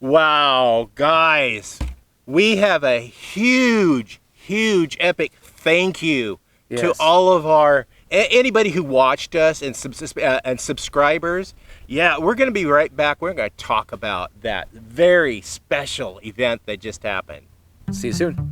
Wow, guys, we have a huge, epic thank you to all of our anybody who watched us and subscribers. Yeah, we're going to be right back. We're going to talk about that very special event that just happened. See you soon.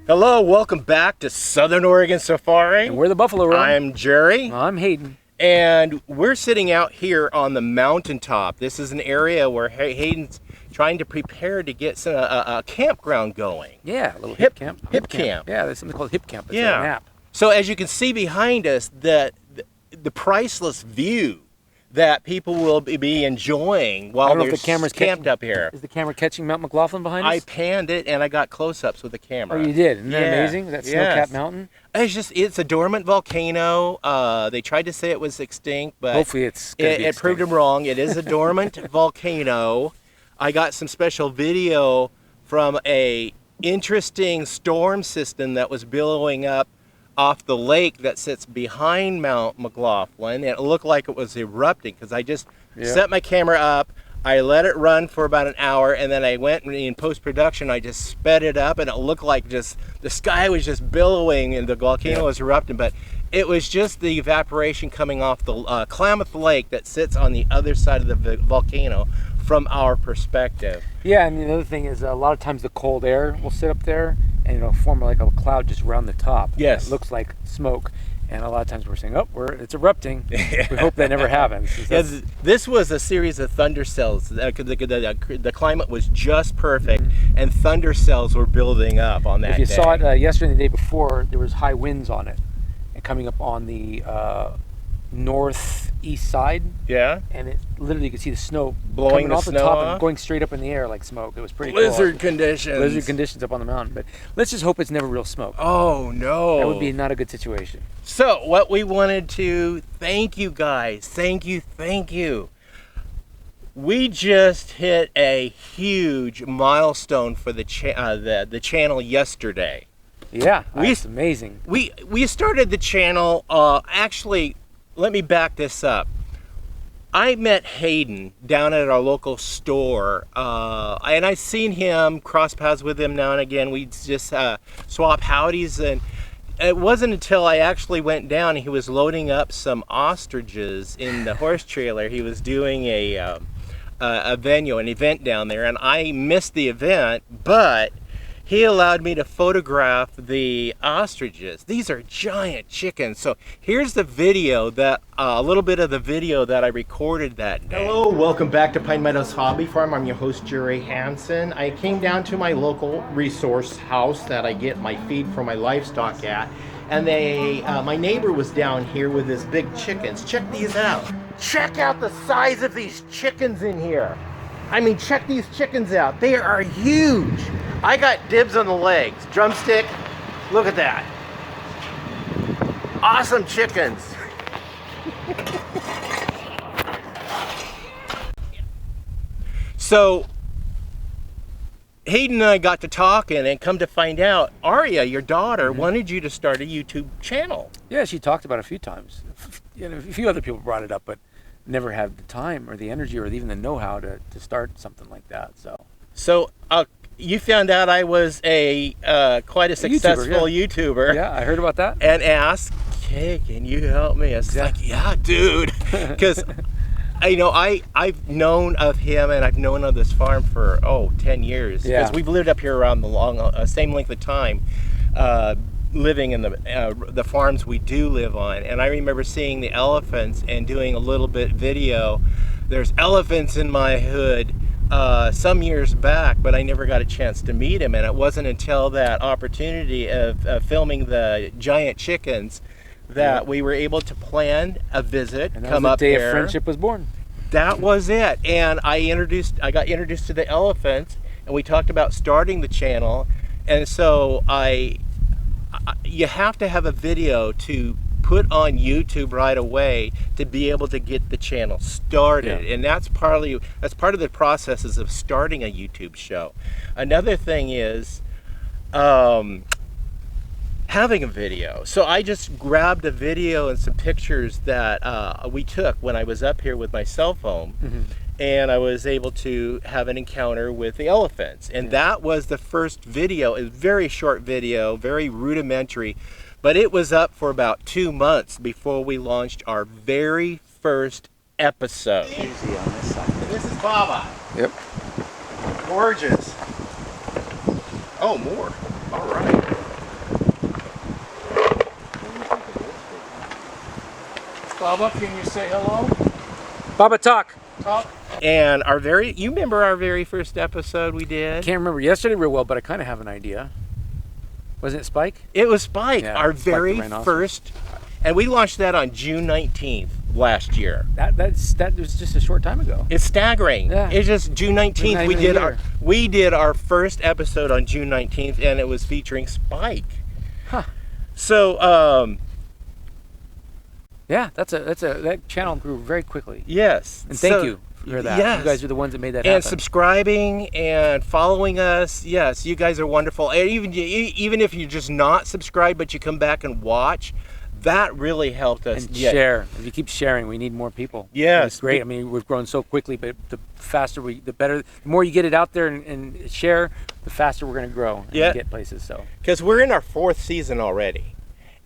Hello, welcome back to Southern Oregon Safari. And we're the Buffalo Road. I'm Jerry. I'm Hayden. And we're sitting out here on the mountaintop. This is an area where Hayden's trying to prepare to get a campground going. Yeah, a little hip camp. Hip camp. Yeah, there's something called hip camp. It's an app. So as you can see behind us, the priceless view that people will be enjoying while they're camped up here. Is the camera catching Mount McLaughlin behind us? I panned it and I got close-ups with the camera. Oh, you did? Isn't that amazing? That snow-capped mountain? It's a dormant volcano. They tried to say it was extinct, but hopefully it proved them wrong. It is a dormant volcano. I got some special video from a interesting storm system that was billowing up off the lake that sits behind Mount McLaughlin. It looked like it was erupting because I just set my camera up, I let it run for about an hour, and then I went in post-production, I just sped it up, and it looked like just the sky was just billowing and the volcano was erupting, but it was just the evaporation coming off the Klamath Lake that sits on the other side of the volcano from our perspective. Yeah, and the other thing is a lot of times the cold air will sit up there and it'll form like a cloud just around the top. Yes. It looks like smoke. And a lot of times we're saying, it's erupting. We hope that never happens. Yes, this was a series of thunder cells. The climate was just perfect, and thunder cells were building up on that day. If you saw it yesterday and the day before, there was high winds on it. And coming up on the northeast side. Yeah. And it literally, you could see the snow blowing off the top and going straight up in the air like smoke. It was pretty cool. Blizzard conditions up on the mountain. But let's just hope it's never real smoke. Oh no. That would be not a good situation. So what we wanted to thank you guys. Thank you. We just hit a huge milestone for the channel yesterday. Yeah, that's amazing. We started the channel, actually, let me back this up. I met Hayden down at our local store, and I've seen him, cross paths with him now and again. We just swap howdies, and it wasn't until I actually went down and he was loading up some ostriches in the horse trailer. He was doing an event down there, and I missed the event, but he allowed me to photograph the ostriches. These are giant chickens. So here's the video a little bit of the video that I recorded that day. Hello, welcome back to Pine Meadows Hobby Farm. I'm your host, Jerry Hansen. I came down to my local resource house that I get my feed for my livestock at. And my neighbor was down here with his big chickens. Check these out. Check out the size of these chickens in here. I mean, check these chickens out. They are huge. I got dibs on the legs. Drumstick, look at that. Awesome chickens. So, Hayden and I got to talking, and come to find out, Aria, your daughter, wanted you to start a YouTube channel. Yeah, she talked about it a few times. A few other people brought it up, but never had the time or the energy or even the know-how to start something like that. So you found out I was quite a successful YouTuber. Yeah, I heard about that. And asked, hey, can you help me? I was like, yeah, dude. Because, I've known of him and I've known of this farm for, 10 years. Because we've lived up here around the same length of time. Living in the farms we do live on, and I remember seeing the elephants and doing a little bit video. There's elephants in my hood some years back, but I never got a chance to meet him, and it wasn't until that opportunity of filming the giant chickens that we were able to plan a visit, and that come was up the day here. of friendship was born. that was it. And I got introduced to the elephants, and we talked about starting the channel. And so you have to have a video to put on YouTube right away to be able to get the channel started. Yeah. And that's part of the processes of starting a YouTube show. Another thing is having a video. So I just grabbed a video and some pictures that we took when I was up here with my cell phone. Mm-hmm. And I was able to have an encounter with the elephants. And that was the first video, a very short video, very rudimentary, but it was up for about 2 months before we launched our very first episode. Easy on this side. And this is Baba. Yep. Gorgeous. Oh, more. All right. Baba, can you say hello? Baba, talk. Talk. And you remember our very first episode we did? Can't remember yesterday real well, but I kind of have an idea. Wasn't it Spike? It was Spike, Yeah, our Spike the very rhinoceros. first, and we launched that on June 19th last year. That was just a short time ago. It's staggering. Yeah. It's just June 19th. Not We even a did year. we did our first episode on June 19th, and it was featuring Spike. Huh. So Yeah, that channel grew very quickly. yes, And thank So, you for that. Yes. You guys are the ones that made that and happen. subscribing and following us. Yes, you guys are wonderful. And even if you're just not subscribed, but you come back and watch, that really helped us. And share. If you keep sharing, we need more people. Yes. It's great. I mean, we've grown so quickly, but the faster the better. The more you get it out there and share, the faster we're going to grow and get places. So. Because we're in our 4th season already.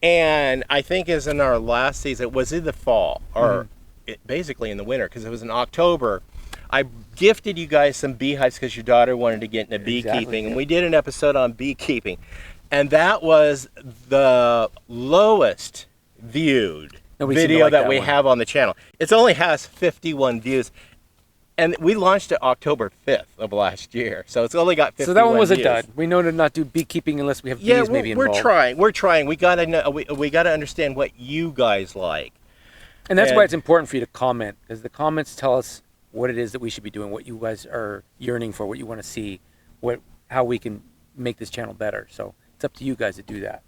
And I think as in our last season, it was in the fall, or basically in the winter, because it was in October. I gifted you guys some beehives because your daughter wanted to get into beekeeping, and we did an episode on beekeeping. And that was the lowest viewed video that we have on the channel. It only has 51 views. And we launched it October 5th of last year, so it's only got 51 So that one was views. a dud. We know to not do beekeeping unless we have bees maybe involved. We're trying. We gotta know. We gotta understand what you guys like. And that's why it's important for you to comment, because the comments tell us what it is that we should be doing, what you guys are yearning for, what you want to see, how we can make this channel better. So it's up to you guys to do that.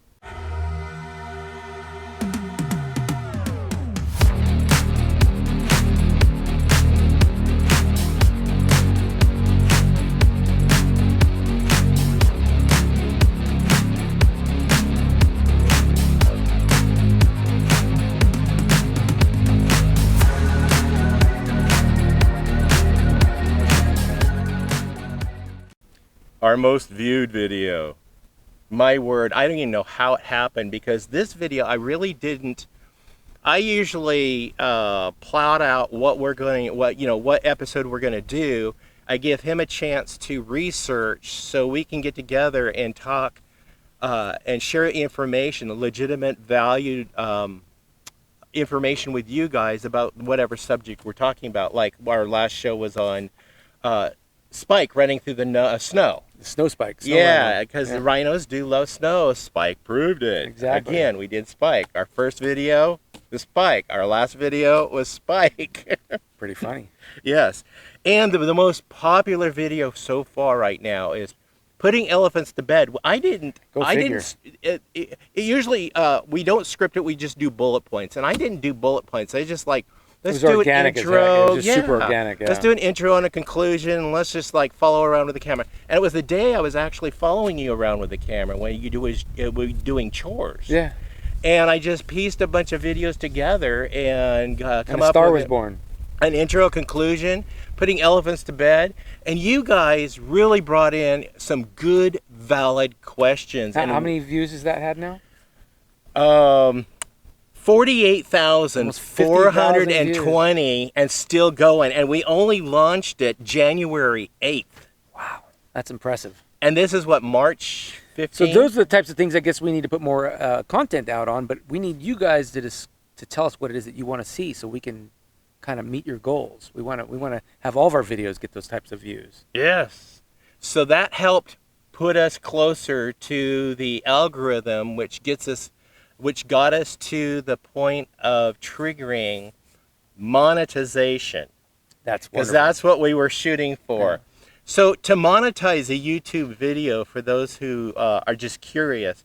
Our most viewed video. My word, I don't even know how it happened, because this video I really didn't. I usually plot out what episode we're going to do. I give him a chance to research so we can get together and talk and share information, legitimate, valued information with you guys about whatever subject we're talking about. Like our last show was on Spike running through the snow. The snow spikes. Yeah, because the rhinos do love snow. Spike proved it. Exactly. Again, we did Spike. Our first video was Spike. Our last video was Spike. Pretty funny. Yes. And the most popular video so far right now is putting elephants to bed. Usually we don't script it, we just do bullet points. And I didn't do bullet points. I just let's do organic an intro. It was just super organic. Yeah. Let's do an intro and a conclusion. And let's just follow around with the camera. And it was the day I was actually following you around with the camera when you were doing chores. Yeah. And I just pieced a bunch of videos together and come a up star with was born. An intro, conclusion, putting elephants to bed. And you guys really brought in some good, valid questions. How many views has that had now? 48,420 and still going. And we only launched it January 8th. Wow, that's impressive. And this is what, March 15th? So those are the types of things I guess we need to put more content out on, but we need you guys to tell us what it is that you want to see so we can kind of meet your goals. We want to have all of our videos get those types of views. Yes. So that helped put us closer to the algorithm, which got us to the point of triggering monetization. That's because wonderful. that's what we were shooting for. Yeah. So to monetize a YouTube video, for those who are just curious,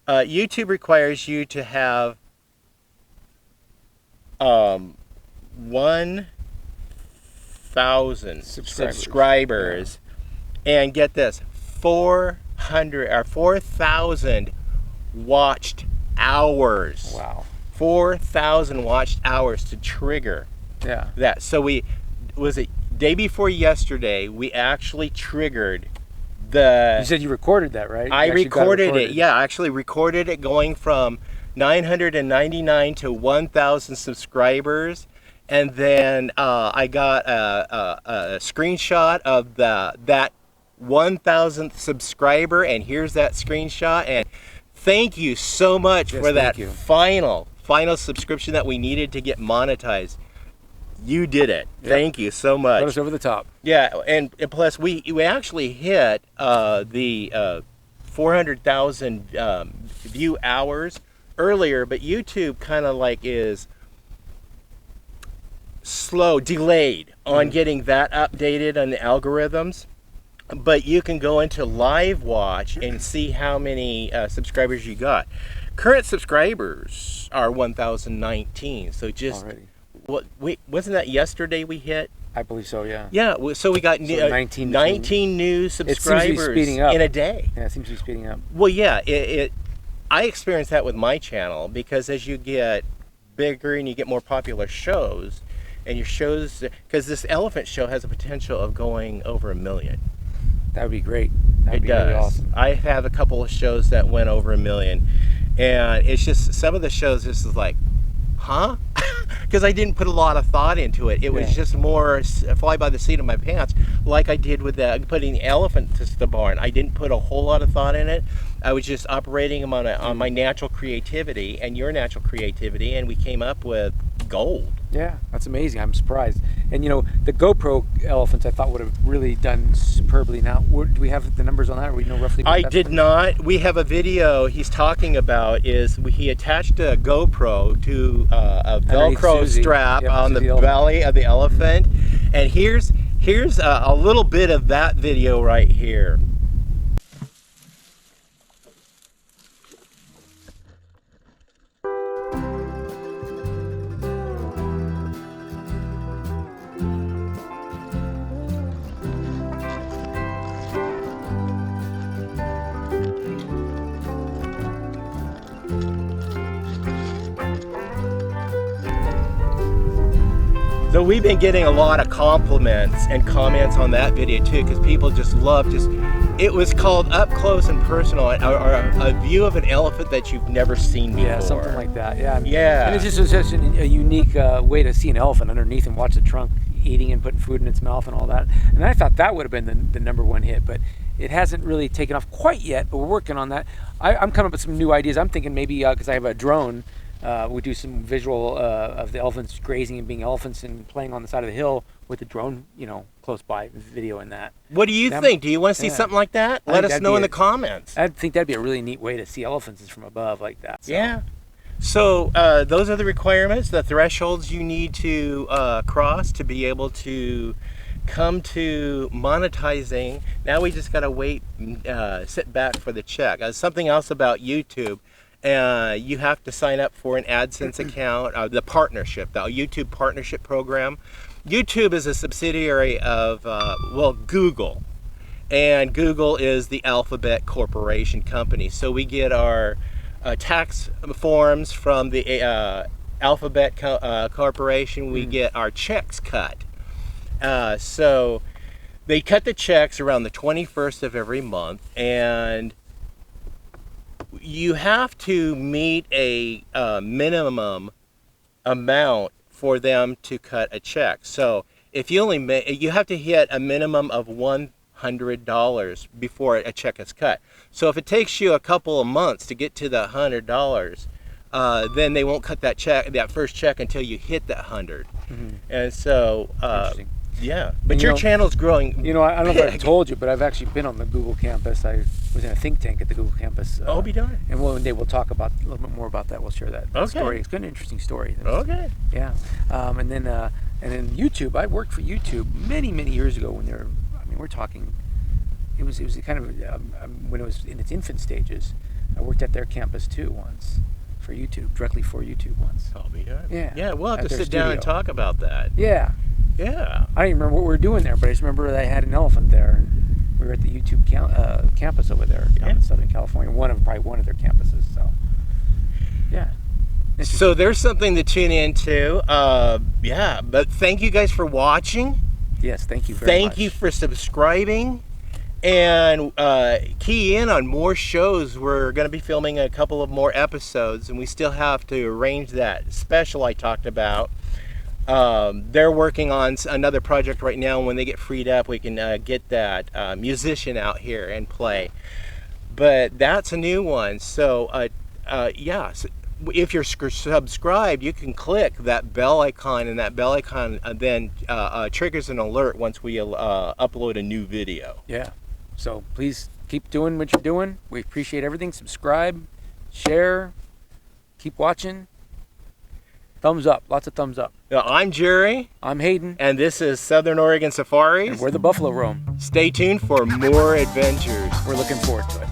YouTube requires you to have 1,000 subscribers, and get this, 4,000 watched hours. Wow. 4,000 watched hours to trigger that. So was it day before yesterday, we actually triggered the... You said you recorded that, right? I recorded it. Yeah, I actually recorded it going from 999 to 1,000 subscribers. And then I got a screenshot of that 1,000th subscriber, and here's that screenshot. And thank you so much for that final subscription that we needed to get monetized. You did it. Yep. Thank you so much. Put us over the top. Yeah, and plus we actually hit the 400,000 view hours earlier, but YouTube kind of like is delayed on getting that updated on the algorithms. But you can go into live watch and see how many subscribers you got. Current subscribers are 1,019. So just already. Wait, wasn't that yesterday we hit? I believe so, yeah. Yeah, so we got 19 new subscribers it seems to be speeding up in a day. Yeah, it seems to be speeding up. Well, yeah, I experienced that with my channel, because as you get bigger and you get more popular shows, and your shows, because this elephant show has a potential of going over 1 million. That would be great. That would be does. Really awesome. I have a couple of shows that went over 1 million, and it's just some of the shows just is like, huh? Because I didn't put a lot of thought into it. It was just more fly by the seat of my pants, like I did with putting the elephant to the barn. I didn't put a whole lot of thought in it. I was just operating them on my natural creativity and your natural creativity, and we came up with gold. Yeah, that's amazing. I'm surprised. And the GoPro elephants I thought would have really done superbly. Now, do we have the numbers on that, or we know roughly? I did not. We have a video he's talking about. He attached a GoPro to a Velcro strap on the belly of the elephant, and here's a little bit of that video right here. So we've been getting a lot of compliments and comments on that video too, because people just love it was called Up Close and Personal, or a view of an elephant that you've never seen before. Yeah, something like that. Yeah. Yeah. And it just was just a unique way to see an elephant underneath and watch the trunk eating and putting food in its mouth and all that. And I thought that would have been the #1 hit, but it hasn't really taken off quite yet, but we're working on that. I'm coming up with some new ideas. I'm thinking maybe, because I have a drone, we do some visual of the elephants grazing and being elephants and playing on the side of the hill with the drone, close by, video in that. What do you think? Do you want to see something like that? Let us know in the comments. I think that'd be a really neat way to see elephants is from above like that. So. Yeah. So those are the requirements, the thresholds you need to cross to be able to come to monetizing. Now we just got to wait, sit back for the check. Something else about YouTube. You have to sign up for an AdSense account, the YouTube partnership program. YouTube is a subsidiary of, Google. And Google is the Alphabet Corporation company. So we get our tax forms from the Alphabet Corporation. We get our checks cut. So they cut the checks around the 21st of every month, and you have to meet a minimum amount for them to cut a check. So if you you have to hit a minimum of $100 before a check is cut. So if it takes you a couple of months to get to the $100, then they won't cut that first check until you hit that 100. Mm-hmm. And so yeah, but your channel's growing. I don't know if I've told you, but I've actually been on the Google campus. I was in a think tank at the Google campus. Be darned. And one day we'll talk about a little bit more about that. We'll share that story. It's an interesting story. Okay. Yeah. And then And then YouTube, I worked for YouTube many, many years ago when they were, I mean, we're talking, it was kind of, when it was in its infant stages. I worked at their campus too once for YouTube, directly for YouTube once. I'll be good. Yeah. Yeah, we'll have At to their sit down and studio. talk about that. Yeah. Yeah. I don't even remember what we were doing there, but I just remember that I had an elephant there. And we were at the YouTube campus over there down in Southern California, probably one of their campuses. So, yeah. So there's something to tune into. Yeah, but thank you guys for watching. Yes, thank you very much. Thank you for subscribing. And key in on more shows. We're going to be filming a couple of more episodes, and we still have to arrange that special I talked about. They're working on another project right now, and when they get freed up, we can get that musician out here and play. But that's a new one. So, yeah. So if you're subscribed, you can click that bell icon, and that bell icon then triggers an alert once we upload a new video. Yeah. So please keep doing what you're doing. We appreciate everything. Subscribe, share, keep watching. Thumbs up. Lots of thumbs up. I'm Jerry. I'm Hayden. And this is Southern Oregon Safaris. And we're the Buffalo Roam. Stay tuned for more adventures. We're looking forward to it.